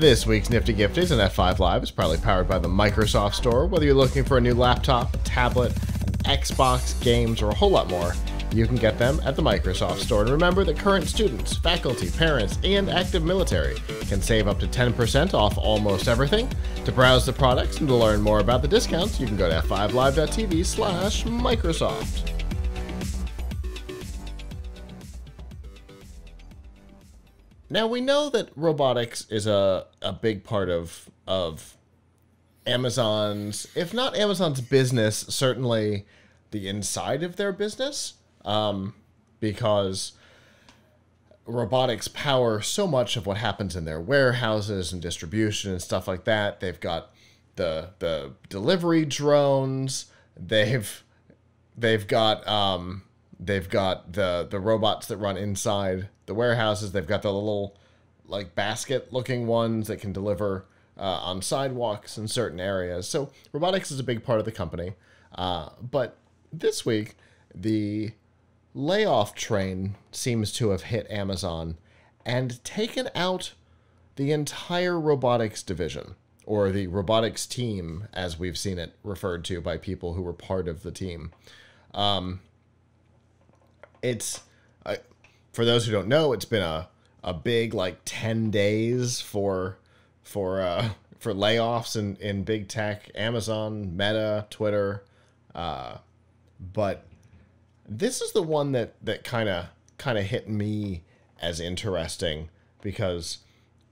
This week's Nifty Gifties and F5 Live is proudly powered by the Microsoft Store. Whether you're looking for a new laptop, a tablet, an Xbox, games, or a whole lot more, you can get them at the Microsoft Store. And remember that current students, faculty, parents, and active military can save up to 10% off almost everything. To browse the products and to learn more about the discounts, you can go to f5live.tv/Microsoft. Now, we know that robotics is a big part of Amazon's, if not Amazon's business, certainly the inside of their business, because robotics power so much of what happens in their warehouses and distribution and stuff like that. They've got the delivery drones. They've got the robots that run inside the warehouses. They've got the little like basket looking ones that can deliver on sidewalks in certain areas. So robotics is a big part of the company. But this week, the layoff train seems to have hit Amazon and taken out the entire robotics division, or the robotics team, as we've seen it referred to by people who were part of the team. It's for those who don't know, it's been a big like 10 days for layoffs in big tech, Amazon, Meta, Twitter, but this is the one that kind of hit me as interesting, because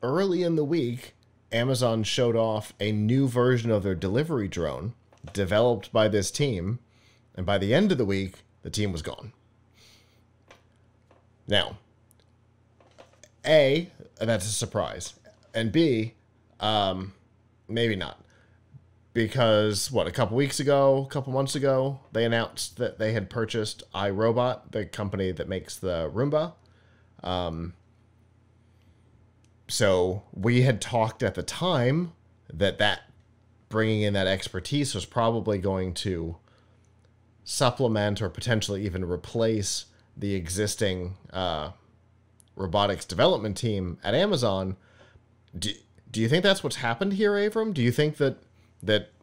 early in the week Amazon showed off a new version of their delivery drone developed by this team, and by the end of the week the team was gone. Now, A, that's a surprise. And B, maybe not. Because, a couple months ago, they announced that they had purchased iRobot, the company that makes the Roomba. So we had talked at the time that bringing in that expertise was probably going to supplement or potentially even replace the existing robotics development team at Amazon. Do you think that's what's happened here, Avram? Do you think that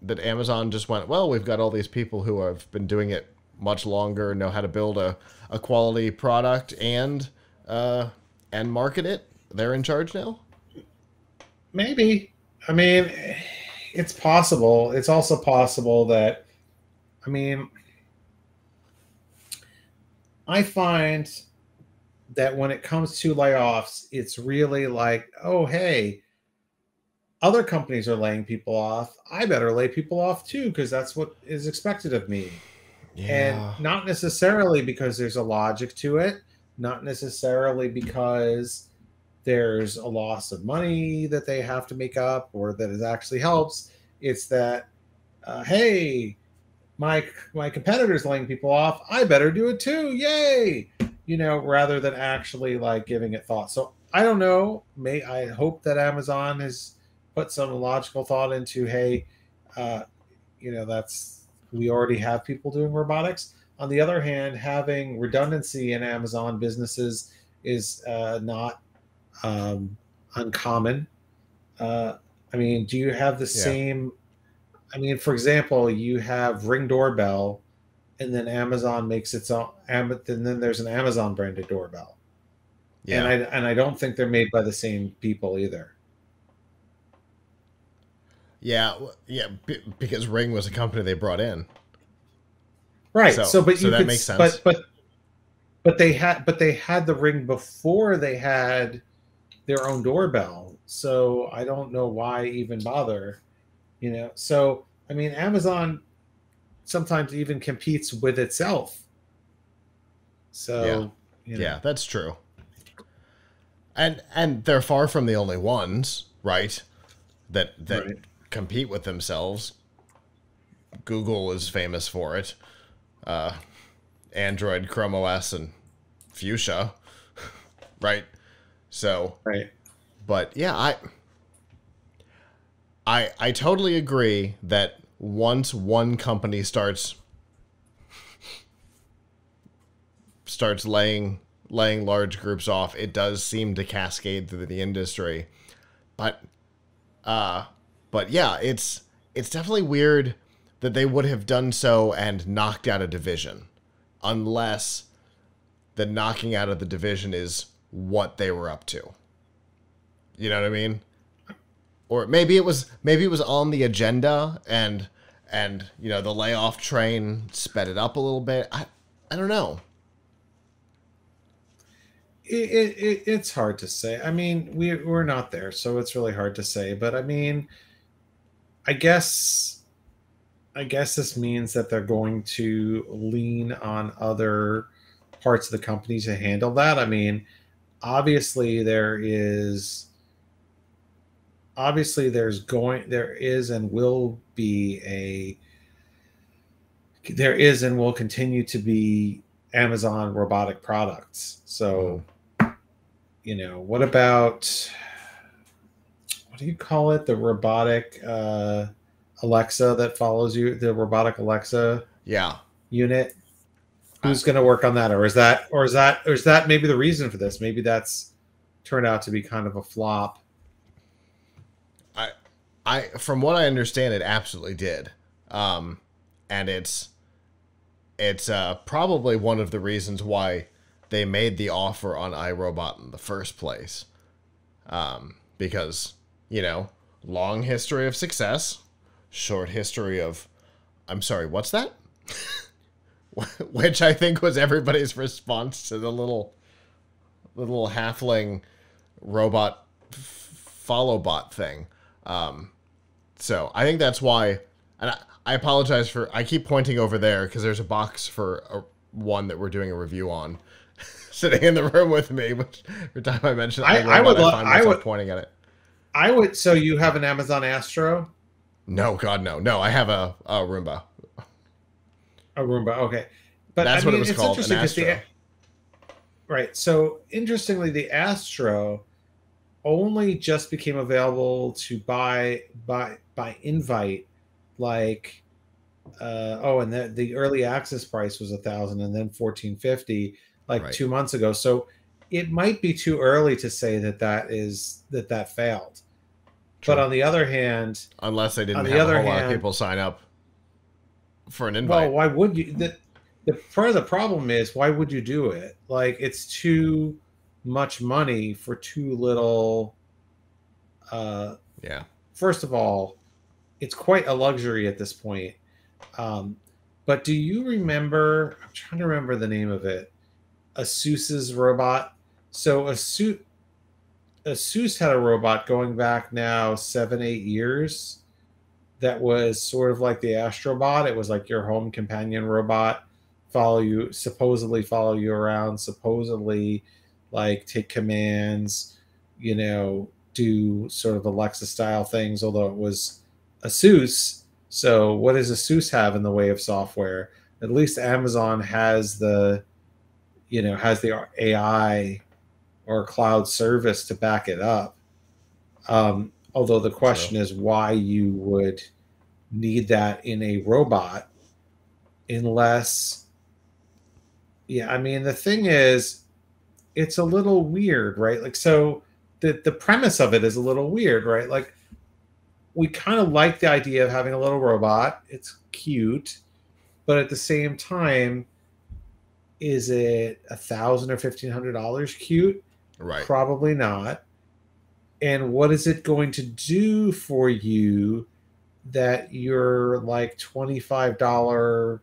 Amazon just went, well, we've got all these people who have been doing it much longer, know how to build a quality product and market it? They're in charge now? Maybe. I mean, it's possible. It's also possible that, I find that when it comes to layoffs, it's really like, oh, hey, other companies are laying people off. I better lay people off too, because that's what is expected of me. Yeah. And not necessarily because there's a logic to it, not necessarily because there's a loss of money that they have to make up or that it actually helps. It's that, hey, my competitor's laying people off, I better do it too. Yay. Rather than actually like giving it thought. So I don't know. I hope that Amazon has put some logical thought into, hey, we already have people doing robotics. On the other hand, having redundancy in Amazon businesses is not uncommon. Do you have the same? For example, you have Ring doorbell, and then Amazon makes its own, and then there's an Amazon branded doorbell. Yeah. And I don't think they're made by the same people either. Yeah, because Ring was a company they brought in. Right. So that makes sense. But they had the Ring before they had their own doorbell. So I don't know why even bother. So Amazon sometimes even competes with itself. So yeah, that's true. And they're far from the only ones, right? That right. Compete with themselves. Google is famous for it. Android, Chrome OS, and Fuchsia, right? So right. But yeah, I totally agree that once one company starts laying large groups off, it does seem to cascade through the industry. But But yeah, it's definitely weird that they would have done so and knocked out a division, unless the knocking out of the division is what they were up to. You know what I mean? Or maybe it was on the agenda, and you know, the layoff train sped it up a little bit. I don't know. It's hard to say. I mean, we're not there, so it's really hard to say. But I mean, I guess this means that they're going to lean on other parts of the company to handle that. I mean, obviously there is and will be there is and will continue to be Amazon robotic products. So, you know, what about, what do you call it? The robotic Alexa that follows you, the robotic Alexa unit. Who's going to work on that? Or is that maybe the reason for this? Maybe that's turned out to be kind of a flop. I from what I understand, it absolutely did. And it's probably one of the reasons why they made the offer on iRobot in the first place. Because, you know, long history of success, short history of, I'm sorry, what's that? Which I think was everybody's response to the little halfling robot follow bot thing. So I think that's why, and I apologize for, I keep pointing over there because there's a box for one that we're doing a review on sitting in the room with me, which every time I mention it, I find myself pointing at it. So you have an Amazon Astro? No, God, no. No, I have a Roomba. A Roomba, okay. But that's what it was called, an Astro. Right. So interestingly, the Astro only just became available to buy by invite, like and the early access price was $1,000 and then $1,450 like 2 months ago. So it might be too early to say that failed. True. But on the other hand, unless they didn't have a whole lot of people sign up for an invite. Well, why would you? Part of the problem is, why would you do it? Like, it's too much money for too little. First of all, it's quite a luxury at this point. But do you remember? I'm trying to remember the name of it. ASUS's robot. So ASUS had a robot going back now 7-8 years. That was sort of like the Astrobot. It was like your home companion robot, supposedly follow you around, supposedly like take commands, you know, do sort of Alexa style things, although it was ASUS. So what does ASUS have in the way of software? At least Amazon has the AI or cloud service to back it up. Although the question is why you would need that in a robot, unless, I mean, the thing is, it's a little weird, right? Like, so the premise of it is a little weird, right? Like, we kind of like the idea of having a little robot. It's cute, but at the same time, is it $1,000 or $1,500 cute? Right. Probably not. And what is it going to do for you that your like $25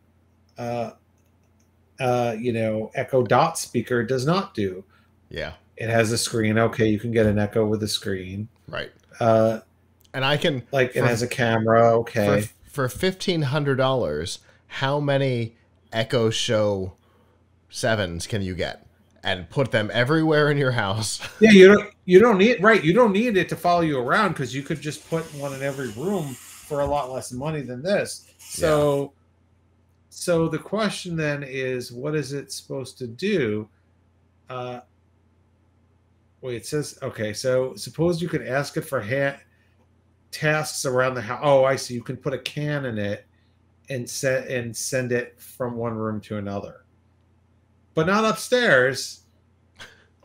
Echo Dot speaker does not do? Yeah. It has a screen. Okay, you can get an Echo with a screen. Right. And I can, like, it has a camera. Okay. For $1,500, how many Echo Show 7s can you get? And put them everywhere in your house. Yeah, you don't need it to follow you around, because you could just put one in every room for a lot less money than this. So the question then is, what is it supposed to do? It says, okay, so suppose you could ask it for tasks around the house. Oh, I see. You can put a can in it and send it from one room to another. But not upstairs.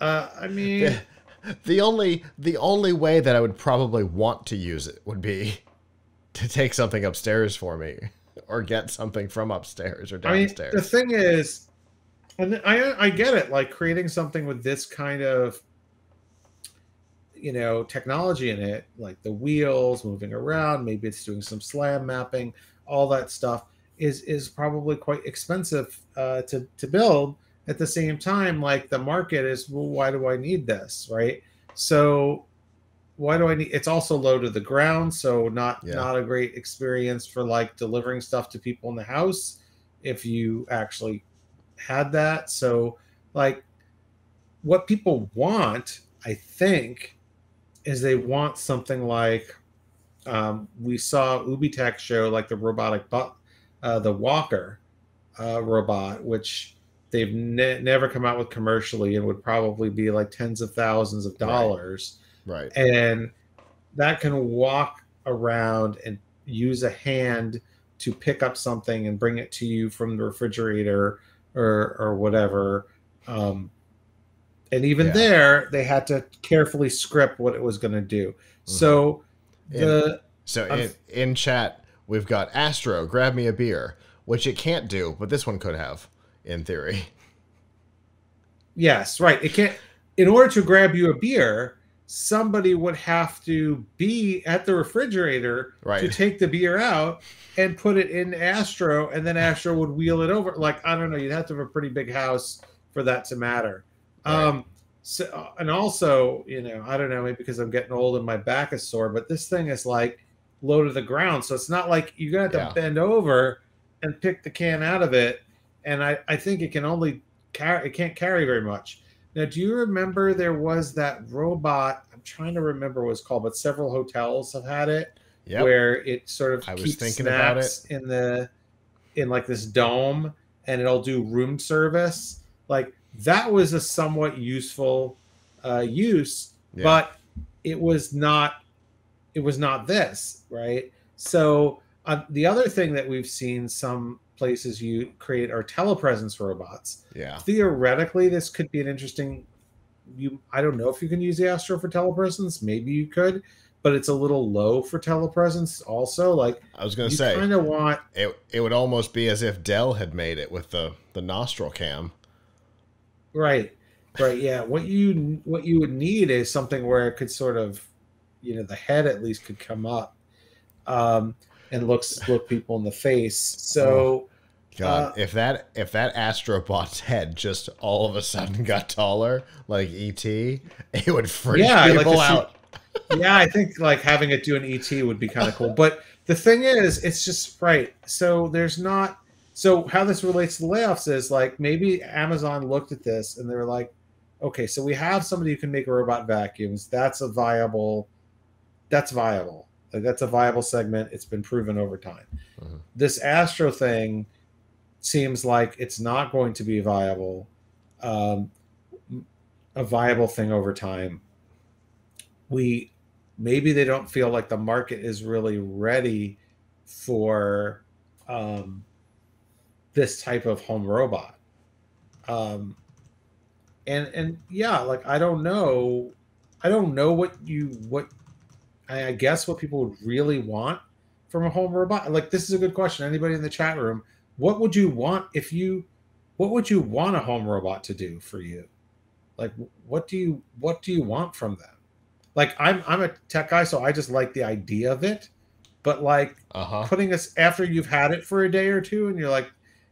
I mean, The only way that I would probably want to use it would be to take something upstairs for me, or get something from upstairs or I mean, the downstairs. thing is, and I get it, like creating something with this kind of, technology in it, like the wheels moving around, maybe it's doing some slam mapping, all that stuff is probably quite expensive to build. At the same time, like the market is, well, why do I need this, right? So why do I need? It's also low to the ground, so Yeah. not a great experience for like delivering stuff to people in the house if you actually had that. So like what people want, I think, is they want something like we saw Ubitech show like the robotic the walker robot, which they've never come out with commercially and would probably be like tens of thousands of Right. dollars. Right. And that can walk around and use a hand to pick up something and bring it to you from the refrigerator or whatever. And even Yeah. there, they had to carefully script what it was going to do. Mm-hmm. So In the so in chat we've got Astro, grab me a beer, which it can't do, but this one could have, in theory. yes, right. It can't. In order to grab you a beer, somebody would have to be at the refrigerator to Right. take the beer out and put it in Astro, and then Astro would wheel it over. Like I don't know, you'd have to have a pretty big house for that to matter. Right. So and also, I don't know, maybe because I'm getting old and my back is sore, but this thing is like low to the ground, so it's not like you're gonna have to bend over and pick the can out of it. And I think it can only carry, it can't carry very much. Now, do you remember there was that robot? I'm trying to remember what it's called, but several hotels have had it, Yep. where it sort of I was keeps thinking about it. snacks in like this dome, and it'll do room service. Like that was a somewhat useful use, Yeah. but it was not this, right? So the other thing that we've seen some places you create are telepresence robots. Yeah. Theoretically, this could be an interesting. I don't know if you can use the Astro for telepresence. Maybe you could, but it's a little low for telepresence. Also, like I was gonna you say, kind of want it would almost be as if Dell had made it with the nostril cam. right, yeah. What you would need is something where it could sort of, the head at least could come up, and look people in the face. So, God, if that Astrobot's head just all of a sudden got taller, like ET, it would freak people out. Yeah, I think like having it do an ET would be kind of cool. But the thing is, it's just right. So there's not. So how this relates to the layoffs is like maybe Amazon looked at this and they were like, okay, so we have somebody who can make robot vacuums. That's viable. Like that's a viable segment. It's been proven over time. Mm-hmm. This Astro thing seems like it's not going to be viable, a viable thing over time. Maybe they don't feel like the market is really ready for this type of home robot. And yeah, like I don't know what I guess what people would really want from a home robot. Like this is a good question. Anybody in the chat room, what would you want what would you want a home robot to do for you? Like what do you want from them? Like I'm a tech guy, so I just like the idea of it. But like putting us after you've had it for a day or two and you're like,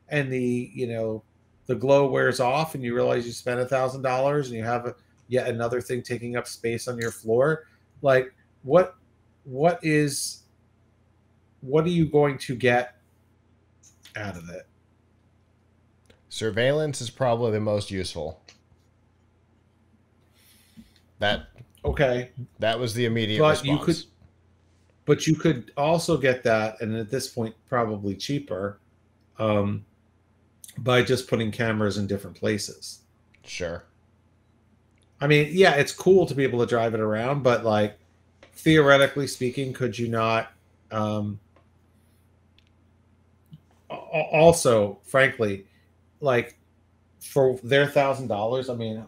and the glow wears off and you realize you spent $1,000 and you have yet another thing taking up space on your floor. Like what are you going to get out of it? Surveillance is probably the most useful. That was the immediate response. But you could also get that, and at this point probably cheaper, by just putting cameras in different places. Sure. I mean, yeah, it's cool to be able to drive it around, but like theoretically speaking, could you not? Also, frankly, like for their $1,000, I mean,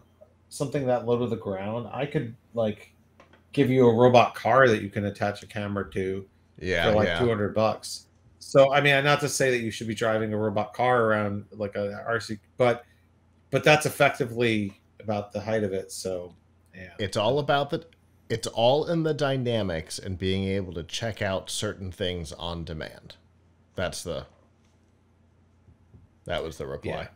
something that low to the ground, I could like give you a robot car that you can attach a camera to for Yeah, like yeah. $200. So I mean, not to say that you should be driving a robot car around like a RC, but that's effectively about the height of it. So yeah, It's all about the it's all in the dynamics and being able to check out certain things on demand. That's the That was the reply.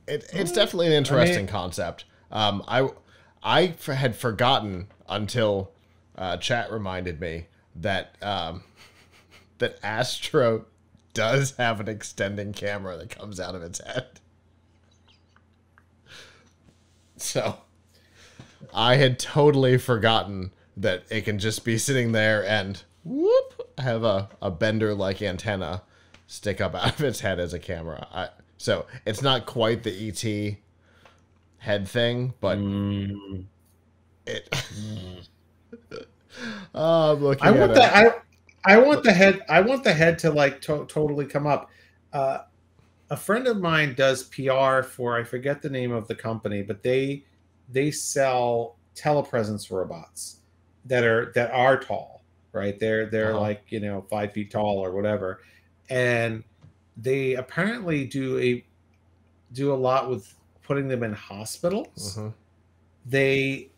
It's definitely an interesting concept. I had forgotten until chat reminded me that that Astro does have an extending camera that comes out of its head. So I had totally forgotten that it can just be sitting there and whoop, have a bender-like antenna stick up out of its head as a camera. So it's not quite the ET head thing, but it. I'm looking I want at that. I want the head. I want the head to like totally come up. A friend of mine does PR for, I forget the name of the company, but they sell telepresence robots that are tall, right? They're like 5 feet tall or whatever, and they apparently do a lot with putting them in hospitals. They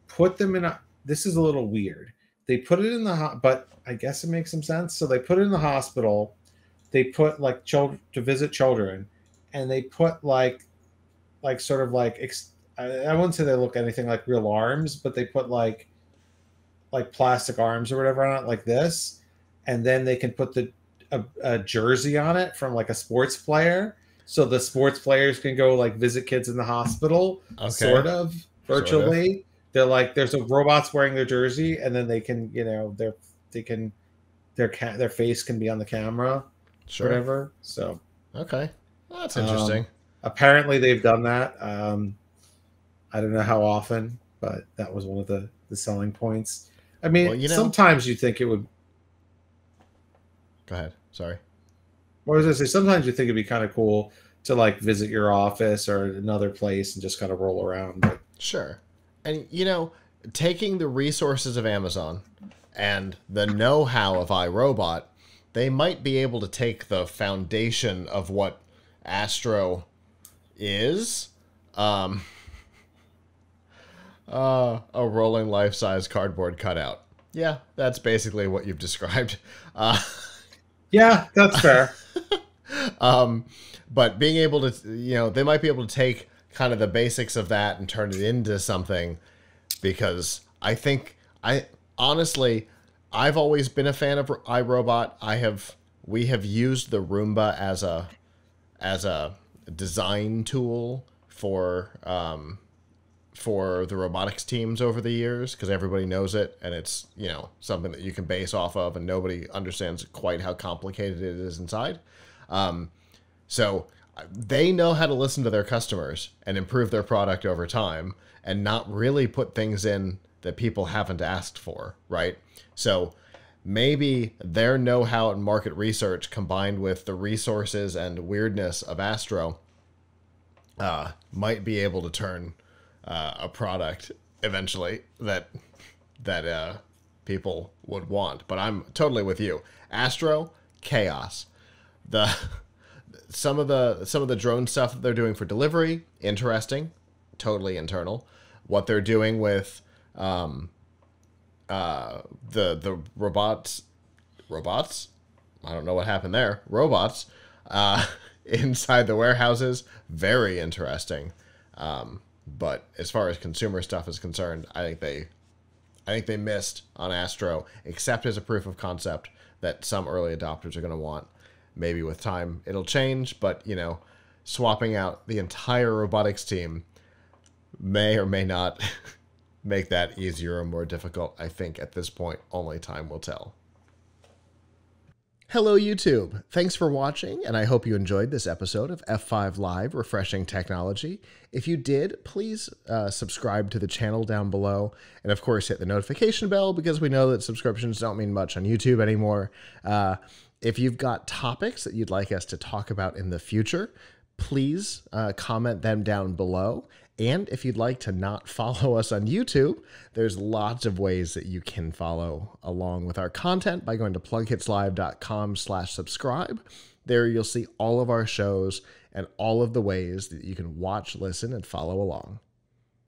put them in this is a little weird. They put it in but I guess it makes some sense. So they put it in the hospital. They put like children to visit children, and they put like sort of like I wouldn't say they look anything like real arms, but they put like plastic arms or whatever on it like this, and then they can put a jersey on it from like a sports player, so the sports players can go like visit kids in the hospital, sort of virtually. Sort of. They're like there's a robots wearing their jersey, and then they can their face can be on the camera. Sure. Whatever. So okay, well, that's interesting. Apparently they've done that. I don't know how often, but that was one of the selling points. I mean, sometimes you think it would. Go ahead. Sorry. What was I say? Sometimes you think it'd be kind of cool to like visit your office or another place and just kind of roll around. But sure. And taking the resources of Amazon and the know-how of iRobot, they might be able to take the foundation of what Astro is, a rolling life-size cardboard cutout. Yeah, that's basically what you've described. Yeah, that's fair. But being able to, they might be able to take kind of the basics of that and turn it into something, because honestly, I've always been a fan of iRobot. We have used the Roomba as a design tool for the robotics teams over the years, because everybody knows it, and it's something that you can base off of, and nobody understands quite how complicated it is inside. So they know how to listen to their customers and improve their product over time, and not really put things in that people haven't asked for, right? So maybe their know-how and market research combined with the resources and weirdness of Astro might be able to turn a product eventually that people would want. But I'm totally with you. Astro, chaos. Some of the drone stuff that they're doing for delivery, interesting, totally internal. What they're doing with the robots, I don't know what happened there. Robots inside the warehouses, very interesting. But as far as consumer stuff is concerned, I think they missed on Astro, except as a proof of concept that some early adopters are going to want. Maybe with time it'll change, but swapping out the entire robotics team may or may not make that easier or more difficult. I think at this point, only time will tell. Hello, YouTube. Thanks for watching, and I hope you enjoyed this episode of F5 Live Refreshing Technology. If you did, please subscribe to the channel down below, and of course hit the notification bell, because we know that subscriptions don't mean much on YouTube anymore. If you've got topics that you'd like us to talk about in the future, please comment them down below. And if you'd like to not follow us on YouTube, there's lots of ways that you can follow along with our content by going to plughitslive.com/subscribe. There you'll see all of our shows and all of the ways that you can watch, listen, and follow along.